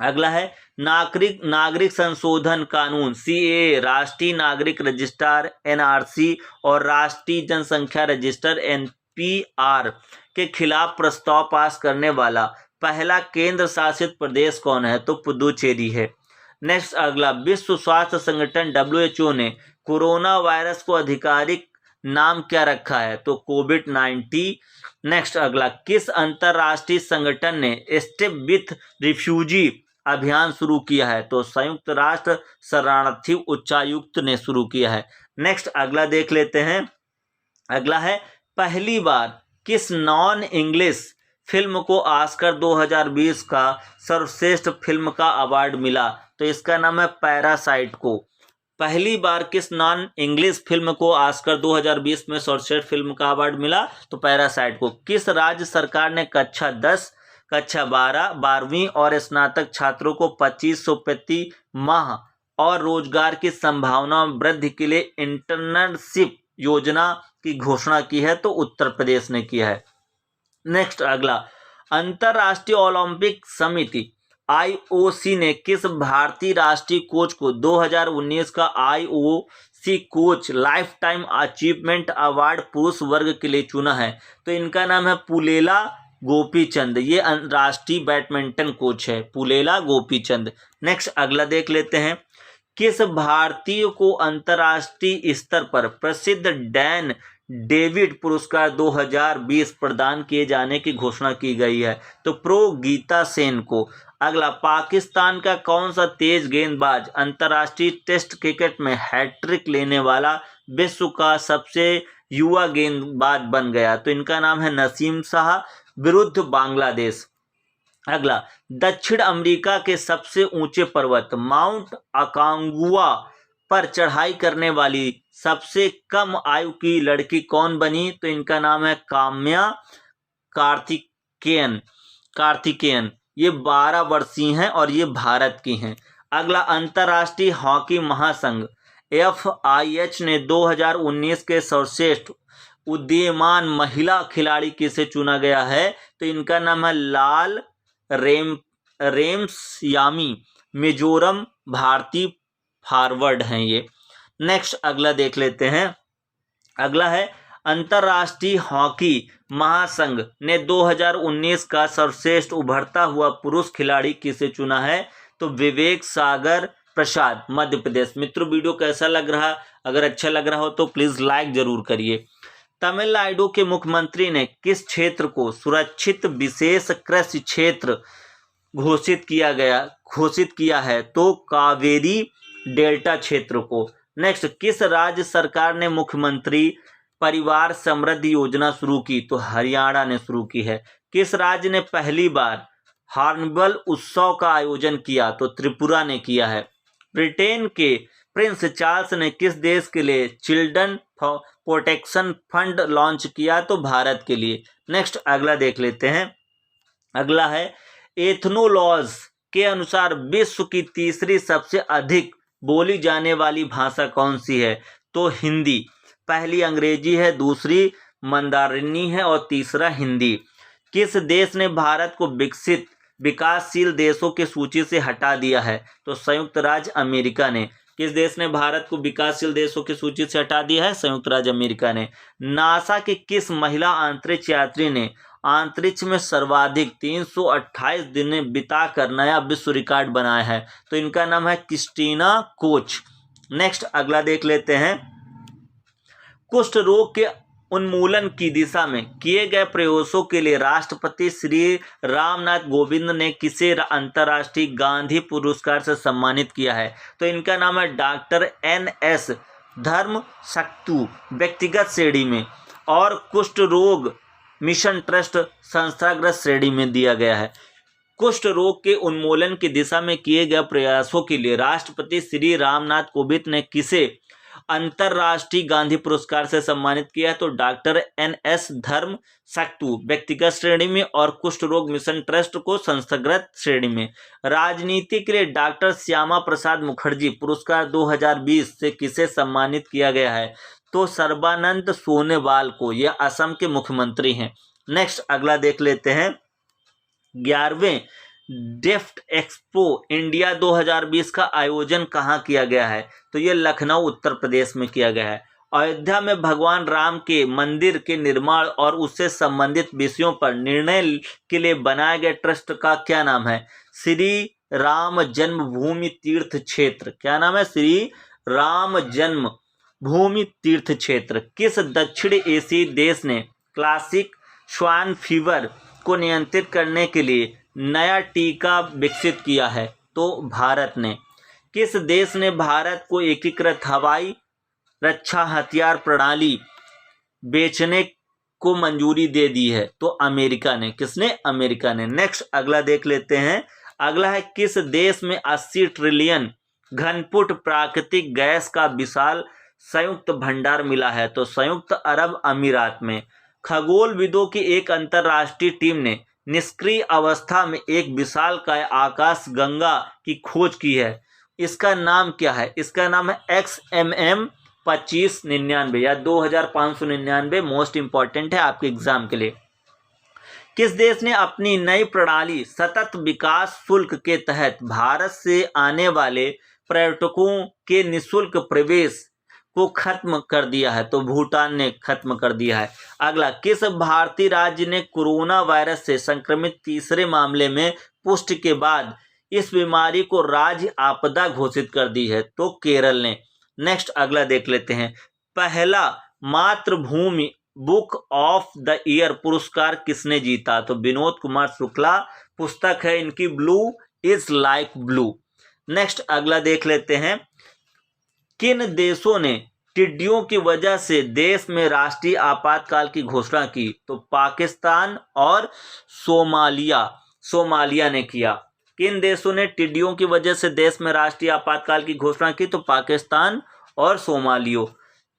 अगला है नागरिक संशोधन कानून CAA, राष्ट्रीय नागरिक रजिस्टर NRC और राष्ट्रीय जनसंख्या रजिस्टर NPR के खिलाफ प्रस्ताव पास करने वाला पहला केंद्र शासित प्रदेश कौन है? तो पुदुचेरी है। नेक्स्ट अगला, विश्व स्वास्थ्य संगठन WHO ने कोरोना वायरस को आधिकारिक नाम क्या रखा है? तो कोविड-19। नेक्स्ट अगला, किस अंतरराष्ट्रीय संगठन ने स्टेप विथ रिफ्यूजी अभियान शुरू किया है? तो संयुक्त राष्ट्र शरणार्थी उच्चायुक्त ने शुरू किया है। नेक्स्ट अगला देख लेते हैं। अगला है, पहली बार किस नॉन इंग्लिश फिल्म को ऑस्कर 2020 का सर्वश्रेष्ठ फिल्म का अवार्ड मिला? तो इसका नाम है पैरासाइट को। पहली बार किस नॉन इंग्लिश फिल्म को ऑस्कर 2020 में सर्वश्रेष्ठ फिल्म का अवार्ड मिला? तो पैरासाइट को। किस राज्य सरकार ने कक्षा 10, कक्षा 12, 12वीं और स्नातक छात्रों को 2500 प्रति माह और रोजगार की संभावना वृद्धि के लिए इंटर्नशिप योजना की घोषणा की है? तो उत्तर प्रदेश ने किया है। नेक्स्ट अगला, अंतर्राष्ट्रीय ओलंपिक समिति IOC ने किस भारतीय राष्ट्रीय कोच को 2019 का IOC coach life time achievement award पुरुष वर्ग के लिए चुना है? तो इनका नाम है पुलेला गोपीचंद। ये राष्ट्रीय बैडमिंटन कोच है, पुलेला गोपीचंद। नेक्स्ट अगला देख लेते हैं। किस भारतीय को अंतर्राष्ट्रीय स्तर पर प्रसिद्ध डैन डेविड पुरस्कार 2020 प्रदान किए जाने की घोषणा की गई है? तो प्रो गीता सेन को। अगला, पाकिस्तान का कौन सा तेज गेंदबाज अंतर्राष्ट्रीय टेस्ट क्रिकेट में हैट्रिक लेने वाला विश्व का सबसे युवा गेंदबाज बन गया? तो इनका नाम है नसीम शाह विरुद्ध बांग्लादेश। अगला, दक्षिण अमेरिका के सबसे ऊंचे पर्वत माउंट अकांगुआ पर चढ़ाई करने वाली सबसे कम आयु की लड़की कौन बनी? तो इनका नाम है काम्या कार्तिकेयन। ये 12 वर्षीय हैं और ये भारत की हैं। अगला, अंतर्राष्ट्रीय हॉकी महासंघ FIH ने 2019 के सर्वश्रेष्ठ उदीयमान महिला खिलाड़ी किसे चुना गया है? तो इनका नाम है लाल रेम्सयामी, मिजोरम भारतीय फॉरवर्ड हैं ये। नेक्स्ट अगला देख लेते हैं। अगला है, अंतर्राष्ट्रीय हॉकी महासंघ ने 2019 का सर्वश्रेष्ठ उभरता हुआ पुरुष खिलाड़ी किसे चुना है? तो विवेक सागर प्रसाद, मध्य प्रदेश। मित्रों, वीडियो कैसा लग रहा? अगर अच्छा लग रहा हो तो प्लीज लाइक जरूर करिए। तमिलनाडु के मुख्यमंत्री ने किस क्षेत्र को सुरक्षित विशेष कृषि क्षेत्र घोषित किया है? तो कावेरी डेल्टा क्षेत्र को। नेक्स्ट, किस राज्य सरकार ने मुख्यमंत्री परिवार समृद्धि योजना शुरू की? तो हरियाणा ने शुरू की है। किस राज्य ने पहली बार हार्नबिल उत्सव का आयोजन किया? तो त्रिपुरा ने किया है। ब्रिटेन के प्रिंस चार्ल्स ने किस देश के लिए चिल्ड्रन प्रोटेक्शन फंड लॉन्च किया? तो भारत के लिए। नेक्स्ट अगला देख लेते हैं। अगला है, एथनोलॉज के अनुसार विश्व की तीसरी सबसे अधिक बोली जाने वाली भाषा कौन सी है? तो हिंदी। पहली अंग्रेजी है, दूसरी मंदारिनी है और तीसरा हिंदी। किस देश ने भारत को विकासशील देशों की सूची से हटा दिया है? तो संयुक्त राज्य अमेरिका ने। किस देश ने भारत को विकासशील देशों की सूची से हटा दिया है? संयुक्त राज्य अमेरिका ने। नासा की किस महिला अंतरिक्ष यात्री ने अंतरिक्ष में सर्वाधिक 328 दिन बिताकर नया विश्व रिकॉर्ड बनाया है? तो इनका नाम है क्रिस्टीना कोच। नेक्स्ट अगला देख लेते हैं। कुष्ठ रोग के उन्मूलन की दिशा में किए गए प्रयासों के लिए राष्ट्रपति श्री रामनाथ कोविंद ने किसे अंतर्राष्ट्रीय गांधी पुरस्कार से सम्मानित किया है? तो इनका नाम है डॉक्टर NS धर्मशक्तु व्यक्तिगत श्रेणी में और कुष्ठ रोग मिशन ट्रस्ट संस्थागत श्रेणी में दिया गया है। कुष्ठ रोग के उन्मूलन की दिशा में किए गए प्रयासों के लिए राष्ट्रपति श्री रामनाथ कोविंद ने किसे अंतर्राष्ट्रीय गांधी पुरस्कार से सम्मानित किया है? तो डॉक्टर NS धर्मशक्तु व्यक्तिगत श्रेणी में और कुष्ठ रोग मिशन ट्रस्ट को संस्थागत श्रेणी में। राजनीति के लिए डॉक्टर श्यामा प्रसाद मुखर्जी पुरस्कार 2020 से किसे सम्मानित किया गया है? तो सर्बानंद सोनोवाल को। यह असम के मुख्यमंत्री हैं। नेक्स्ट अगला देख लेते हैं। 11वें डेफ्ट एक्सपो इंडिया 2020 का आयोजन कहाँ किया गया है? तो ये लखनऊ उत्तर प्रदेश में किया गया है। अयोध्या में भगवान राम के मंदिर के निर्माण और उससे संबंधित विषयों पर निर्णय के लिए बनाए गए ट्रस्ट का क्या नाम है? श्री राम जन्मभूमि तीर्थ क्षेत्र। क्या नाम है? श्री राम जन्मभूमि तीर्थ क्षेत्र। किस दक्षिण एशियाई देश ने क्लासिक स्वाइन फीवर को नियंत्रित करने के लिए नया टीका विकसित किया है? तो भारत ने। किस देश ने भारत को एकीकृत हवाई रक्षा हथियार प्रणाली बेचने को मंजूरी दे दी है? तो अमेरिका ने। किसने? अमेरिका ने। नेक्स्ट अगला देख लेते हैं। अगला है, किस देश में 80 ट्रिलियन घनफुट प्राकृतिक गैस का विशाल संयुक्त भंडार मिला है? तो संयुक्त अरब अमीरात में। खगोलविदों की एक अंतरराष्ट्रीय टीम ने निष्क्रिय अवस्था में एक विशालकाय आकाश गंगा की खोज की है। इसका नाम क्या है? इसका नाम है XMM 2599 या 2599। मोस्ट इंपॉर्टेंट है आपके एग्जाम के लिए। किस देश ने अपनी नई प्रणाली सतत विकास शुल्क के तहत भारत से आने वाले पर्यटकों के निःशुल्क प्रवेश को खत्म कर दिया है? तो भूटान ने खत्म कर दिया है। अगला, किस भारतीय राज्य ने कोरोना वायरस से संक्रमित तीसरे मामले में पुष्टि के बाद इस बीमारी को राज्य आपदा घोषित कर दी है? तो केरल ने। नेक्स्ट अगला देख लेते हैं। पहला मातृभूमि बुक ऑफ द ईयर पुरस्कार किसने जीता? तो विनोद कुमार शुक्ला। पुस्तक है इनकी blue is like blue. Next अगला देख लेते हैं। किन देशों ने टिड्डियों की वजह से देश में राष्ट्रीय आपातकाल की घोषणा की? तो पाकिस्तान और सोमालिया ने किया। किन देशों ने टिड्डियों की वजह से देश में राष्ट्रीय आपातकाल की घोषणा की? तो पाकिस्तान और सोमालिया।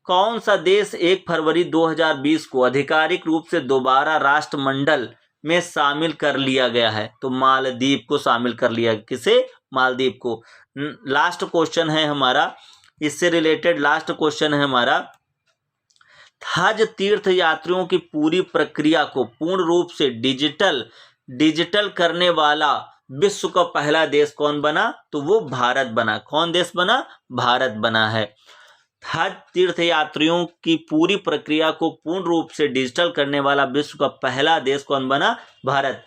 कौन सा देश 1 फरवरी 2020 को आधिकारिक रूप से दोबारा राष्ट्रमंडल में शामिल कर लिया गया है? तो मालदीव को शामिल कर लिया। किसे? मालदीव को। लास्ट क्वेश्चन है हमारा, इससे रिलेटेड लास्ट क्वेश्चन है हमारा। हज तीर्थ यात्रियों की पूरी प्रक्रिया को पूर्ण रूप से डिजिटल करने वाला विश्व का पहला देश कौन बना? तो वो भारत बना। कौन देश बना? भारत बना है। हज तीर्थ यात्रियों की पूरी प्रक्रिया को पूर्ण रूप से डिजिटल करने वाला विश्व का पहला देश कौन बना? भारत।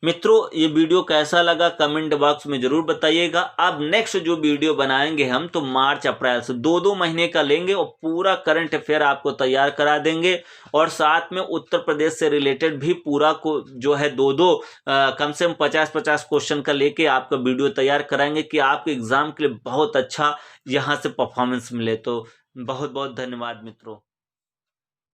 मित्रों, ये वीडियो कैसा लगा कमेंट बॉक्स में जरूर बताइएगा। अब नेक्स्ट जो वीडियो बनाएंगे हम, तो मार्च अप्रैल से 2-2 महीने का लेंगे और पूरा करंट अफेयर आपको तैयार करा देंगे। और साथ में उत्तर प्रदेश से रिलेटेड भी पूरा को जो है 2-2 कम से कम 50-50 क्वेश्चन का लेके आपका वीडियो तैयार कराएंगे कि आपके एग्जाम के लिए बहुत अच्छा यहाँ से परफॉर्मेंस मिले। तो बहुत बहुत धन्यवाद मित्रों।